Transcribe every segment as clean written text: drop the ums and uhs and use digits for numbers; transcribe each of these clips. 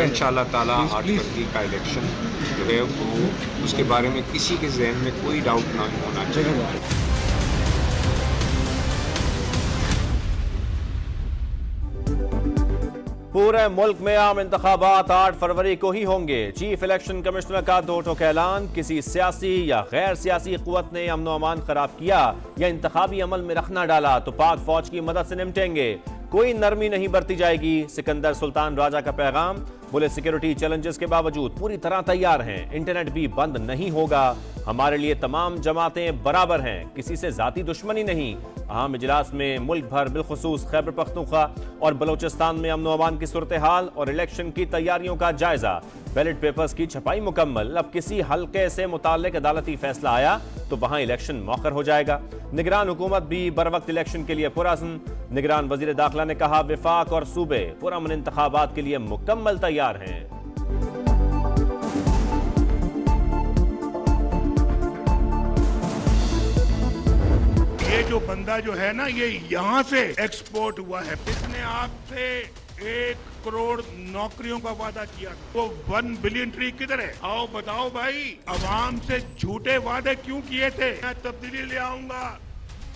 इंशाअल्लाह ताला 8 फरवरी का इलेक्शन जो है वो उसके बारे में किसी के जहन में कोई डाउट ना होना चाहिए। पूरे मुल्क में आम इंतखाबात 8 फरवरी को ही होंगे। चीफ इलेक्शन कमिश्नर का दो टोक ऐलान। किसी सियासी या गैर सियासी कुव्वत ने अमन अमान खराब किया या इंतखाबी अमल में रखना डाला तो पाक फौज की मदद से निपटेंगे, कोई नरमी नहीं बरती जाएगी। सिकंदर सुल्तान राजा का पैगाम। बोले सिक्योरिटी चैलेंजेस के बावजूद पूरी तरह तैयार हैं, इंटरनेट भी बंद नहीं होगा। हमारे लिए तमाम जमातें बराबर हैं, किसी से जाती दुश्मनी नहीं। अहम इजलास में मुल्क भर बिलखुसूस खैबर पख्तूनख्वा और बलोचिस्तान में अमन अमान की सूरत हाल और इलेक्शन की तैयारियों का जायजा। बैलेट पेपर्स की छपाई मुकम्मल। अब किसी हल्के से मुताल्लिक अदालती फैसला आया तो वहां इलेक्शन मौखर हो जाएगा। निगरान हुकूमत भी बर वक्त इलेक्शन के लिए पुरअज़्म। निगरान वजीर दाखिला ने कहा विफाक और सूबे पुरअमन इंतखाबात के लिए मुकम्मल तैयार हैं। ये जो बंदा जो है ना, ये यहाँ से एक्सपोर्ट हुआ है। इसने आपसे 1 करोड़ नौकरियों का वादा किया, तो 1 बिलियन ट्री किधर है? आओ बताओ भाई, अवाम से झूठे वादे क्यों किए थे? मैं तब्दीली ले आऊंगा,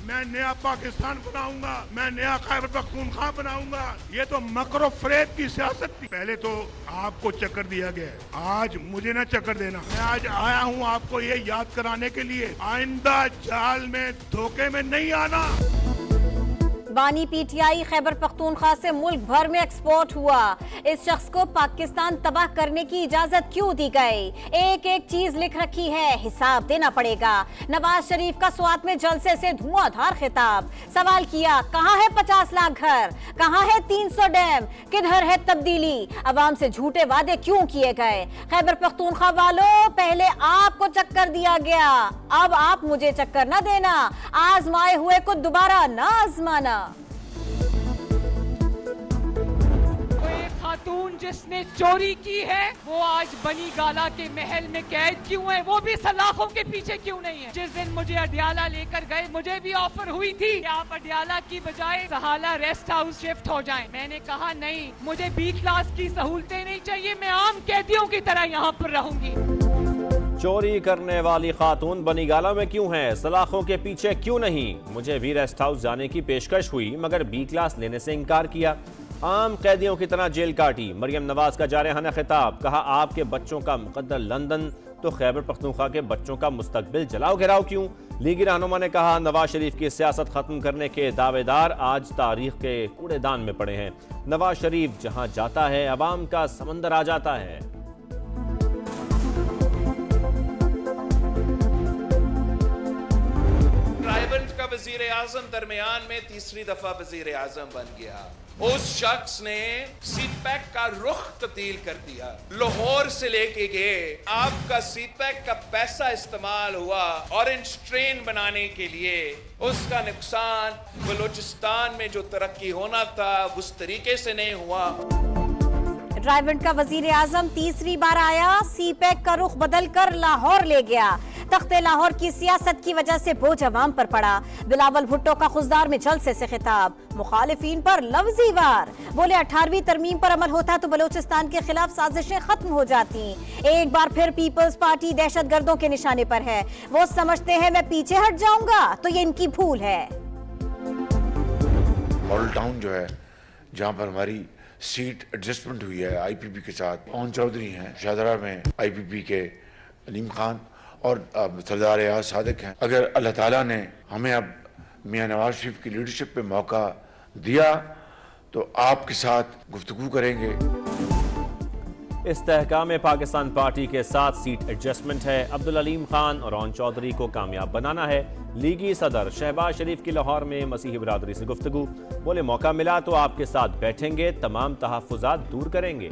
मैं नया पाकिस्तान बनाऊंगा, मैं नया खैबर पख्तूनख्वा बनाऊंगा। ये तो मकर फरेब की सियासत थी। पहले तो आपको चक्कर दिया गया है, आज मुझे ना चक्कर देना। मैं आज आया हूं आपको ये याद कराने के लिए, आइंदा जाल में धोखे में नहीं आना। बानी पीटीआई खैबर पख्तूनख्वा से मुल्क भर में एक्सपोर्ट हुआ। इस शख्स को पाकिस्तान तबाह करने की इजाजत क्यों दी गई? एक एक चीज लिख रखी है, हिसाब देना पड़ेगा। नवाज शरीफ का स्वात में जलसे से धुआंधार खिताब। सवाल किया कहां है 50 लाख घर, कहां है 300 डैम, किधर है तब्दीली? अवाम से झूठे वादे क्यों किए गए? खैबर पख्तूनख्वा वालों, पहले आपको चक्कर दिया गया, अब आप मुझे चक्कर न देना। आजमाए हुए को दोबारा न आजमाना। खातून जिसने चोरी की है वो आज बनी गाला के महल में कैद क्यों है? वो भी सलाखों के पीछे क्यों नहीं है? जिस दिन मुझे अडियाला लेकर गए, मुझे भी ऑफर हुई थी कि आप अडियाला की बजाय सहाला रेस्ट हाउस शिफ्ट हो जाएं। मैंने कहा नहीं, मुझे बी क्लास की सहूलतें नहीं चाहिए, मैं आम कैदियों की तरह यहाँ पर रहूंगी। चोरी करने वाली खातून बनी गाला में क्यों है, सलाखों के पीछे क्यों नहीं? मुझे भी रेस्ट हाउस जाने की पेशकश हुई मगर बी क्लास लेने से इनकार किया। आम कैदियों की तरह जेल काटी। मरियम नवाज का जारहाना खिताब। कहा आपके बच्चों का मुकद्दर लंदन तो खैबर पख्तूनख्वा के बच्चों का मुस्तकबिल जलाओ घेराव क्यों? लीगी रहनुमा ने कहा नवाज शरीफ की सियासत खत्म करने के दावेदार आज तारीख के कूड़ेदान में पड़े हैं। नवाज शरीफ जहां जाता है अवाम का समंदर आ जाता है। ट्राइबल का वजीर आजम दरमियान में तीसरी दफा वजीर आजम बन गया। उस शख्स ने सीपैक का रुख तब्दील कर दिया। लाहौर से लेके गए, आपका सीपैक का पैसा इस्तेमाल हुआ ऑरेंज ट्रेन बनाने के लिए। उसका नुकसान बलोचिस्तान में जो तरक्की होना था उस तरीके से नहीं हुआ। ड्राइवेंट का वजीर आजम तीसरी बार आया, सीपैक का रुख बदल कर लाहौर ले गया। तख्ते लाहौर की सियासत की वजह से बोझ अवाम पर पड़ा। बिलावल भुट्टो का खुशदार में जलसे से खिताब। मुखालिफिन पर लफ्जी वार। बोले 18वीं तरमीम पर अमल होता तो बलोचिस्तान के खिलाफ साजिशें खत्म हो जाती। एक बार फिर पीपल्स पार्टी दहशतगर्दों के निशाने पर है। वो समझते हैं मैं पीछे हट जाऊंगा तो ये इनकी भूल है। मॉडल टाउन जो है जहाँ पर हमारी सीट एडजस्टमेंट हुई है आईपीपी के साथ, पवन चौधरी हैं, शाहदरा में आईपीपी के अलीम खान और सरदार एयाज सादिक हैं। अगर अल्लाह ताला ने हमें अब मियां नवाज शरीफ की लीडरशिप पे मौका दिया तो आपके साथ गुफ्तगू करेंगे। इस्तेहकाम पाकिस्तान पार्टी के साथ सीट एडजस्टमेंट है। अब्दुल अलीम खान और ओन चौधरी को कामयाब बनाना है। लीगी सदर शहबाज शरीफ की लाहौर में मसीही बिरादरी से गुफ्तगू। बोले मौका मिला तो आपके साथ बैठेंगे, तमाम तहफ़्फ़ुज़ात दूर करेंगे।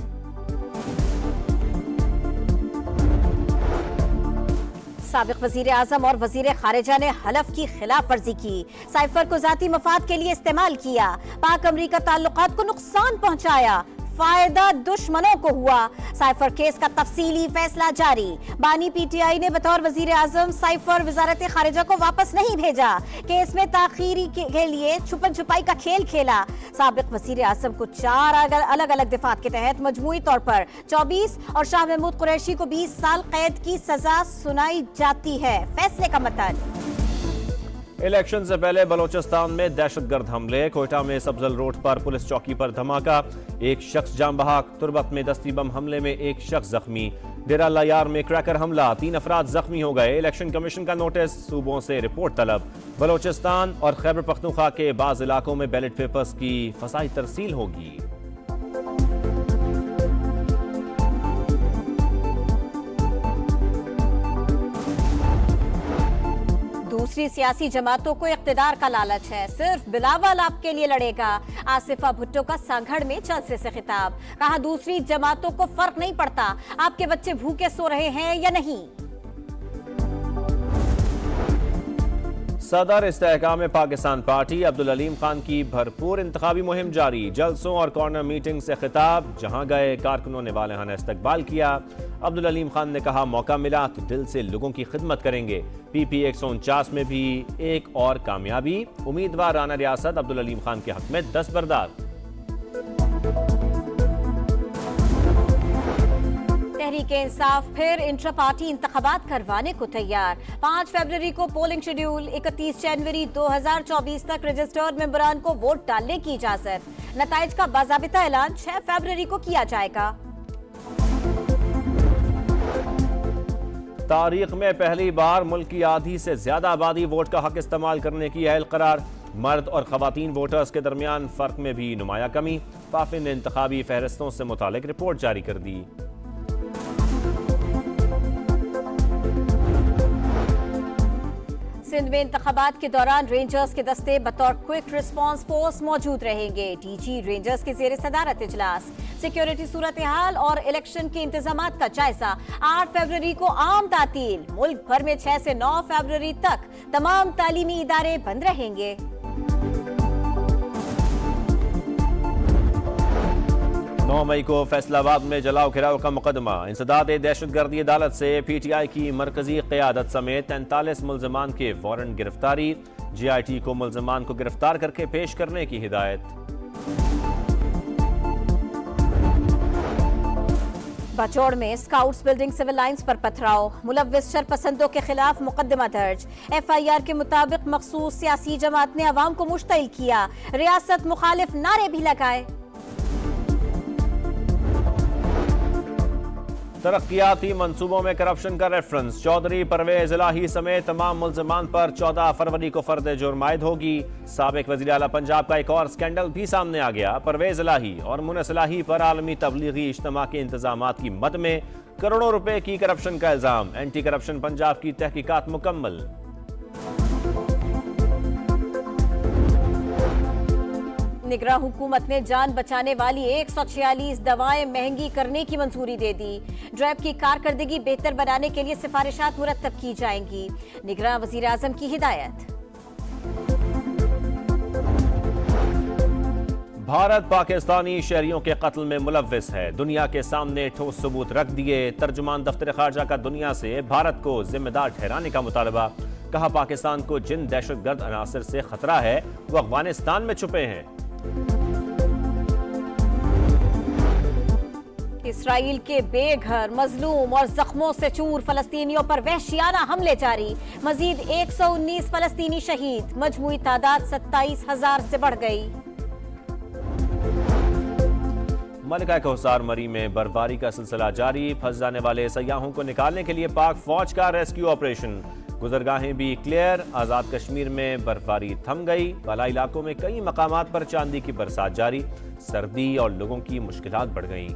साबिक वजीर आजम और वजीर खारिजा ने हलफ की खिलाफ वर्जी की। साइफर को जाती मफाद के लिए इस्तेमाल किया। पाक अमरीका ताल्लुकात को नुकसान पहुंचाया। फायदा दुश्मनों को हुआ। साइफर केस का तफसीली फैसला जारी। बानी पीटीआई ने बतौर वजीर आजम साइफर वजारत खारिजा को वापस नहीं भेजा। केस में ताखीरी के लिए छुपन छुपाई का खेल खेला। साबिक वजीर आजम को 4 अलग अलग दफात के तहत मजमूई तौर पर 24 और शाह महमूद कुरैशी को 20 साल कैद की सजा सुनाई जाती है। फैसले का मतन। इलेक्शन से पहले बलोचिस्तान में दहशतगर्द हमले। कोयटा में सब्जल रोड पर पुलिस चौकी पर धमाका, एक शख्स जान बहक। तुरबत में दस्ती बम हमले में एक शख्स जख्मी। डेरा लायार में क्रैकर हमला, 3 अफराद जख्मी हो गए। इलेक्शन कमीशन का नोटिस, सूबों से रिपोर्ट तलब। बलोचिस्तान और खैबर पख्तूनख्वा के बाज़ इलाकों में बैलेट पेपर्स की फसाई तरसील होगी। दूसरी सियासी जमातों को इख्तिदार का लालच है, सिर्फ बिलावल आपके लिए लड़ेगा। आसिफा भुट्टो का सांगड़ में जलसे से खिताब। कहा दूसरी जमातों को फर्क नहीं पड़ता आपके बच्चे भूखे सो रहे हैं या नहीं। सदर इस्तेहकाम पाकिस्तान पार्टी अब्दुल अलीम खान की भरपूर इंतखाबी मुहिम जारी। जलसों और कॉर्नर मीटिंग से खिताब, जहां गए कारकुनों ने वालिहाना इस्तकबाल किया। अब्दुल अलीम खान ने कहा मौका मिला तो दिल से लोगों की खिदमत करेंगे। PP 149 में भी एक और कामयाबी। उम्मीदवार राना रियासत अब्दुल अलीम खान के हक में दस्तबरदार। तहरीके इंसाफ फिर इंट्रा पार्टी इंतखाबात करवाने को तैयार। 5 फरवरी को पोलिंग शेड्यूल, 31 जनवरी 2024 तक रजिस्टर्ड मेंबरान को वोट डालने की इजाजत। नताइज का बाज़ाबिता ऐलान 6 फरवरी को किया जाएगा। तारीख में पहली बार मुल्क की आधी से ज्यादा आबादी वोट का हक इस्तेमाल करने की अहल करार। मर्द और खवातीन वोटर्स के दरमियान फर्क में भी नुमाया कमी। फाफिन ने इंतखाबी फहरिस्तों से मुतालिक रिपोर्ट जारी कर दी। सिंध में इंतखाबात के दौरान रेंजर्स के दस्ते बतौर क्विक रिस्पांस फोर्स मौजूद रहेंगे। DG रेंजर्स की ज़ेर सदारत इजलास। सिक्योरिटी सूरत हाल और इलेक्शन के इंतजामात का जायजा। 8 फरवरी को आम तातील। मुल्क भर में 6 से 9 फरवरी तक तमाम तालीमी इदारे बंद रहेंगे। 9 मई को फैसलाबाद में जलाओ घिराव का मुकदमा। इंसदाद दहशतगर्दी अदालत से PTI की मरकजी क़यादत समेत 43 मुल्ज़मान के वारंट गिरफ्तारी। GIT को मुल्ज़मान को गिरफ्तार करके पेश करने की हिदायत। बाचौड़ में स्काउट्स बिल्डिंग सिविल लाइंस पर पथराव। मुलव्विस शरपसंदों के खिलाफ मुकदमा दर्ज। FIR के मुताबिक मखसूस सियासी जमात ने अवाम को मुश्तइल किया। रियासत मुखालिफ नारे भी लगाए। तरक्याती मंसूबों में करप्शन का रेफरेंस। चौधरी परवेज इलाही समेत तमाम मुल्ज़मान पर 14 फरवरी को फर्द जुर्म आयद होगी। साबिक वज़ीर आला पंजाब का एक और स्कैंडल भी सामने आ गया। परवेज इलाही और मुनस इलाही पर आलमी तबलीगी इज्तिमा के इंतजामात की मद में करोड़ों रुपए की करप्शन का इल्जाम। एंटी करप्शन पंजाब की तहकीकात मुकम्मल। निगरां हुकूमत ने जान बचाने वाली 146 दवाएं महंगी करने की मंजूरी दे दी। ड्रैब की कारकर्दगी बेहतर बनाने के लिए सिफारिशात मुरत्तब की जाएंगी। निगरां वज़ीर आज़म की हिदायत। भारत पाकिस्तानी शहरियों के कत्ल में मुलव्विस है। दुनिया के सामने ठोस सबूत रख दिए। तर्जुमान दफ्तर खारजा का दुनिया से भारत को जिम्मेदार ठहराने का मुतालबा। कहा पाकिस्तान को जिन दहशतगर्द अनासर से खतरा है वो अफगानिस्तान में छुपे हैं। इसराइल के बेघर, मजलूम और जख्मों से चूर फलस्तीनियों पर वहशियाना हमले जारी। मजीद 119 फलस्तीनी शहीद। मजमूई तादाद 27,000 से बढ़ गई। मलिका कौसार मरी में बर्फबारी का सिलसिला जारी। फंस जाने वाले सयाहों को निकालने के लिए पाक फौज का रेस्क्यू ऑपरेशन। गुजरगाहें भी क्लियर। आजाद कश्मीर में बर्फबारी थम गई। बाला इलाकों में कई मकामात पर चांदी की बरसात जारी। सर्दी और लोगों की मुश्किलात बढ़ गईं।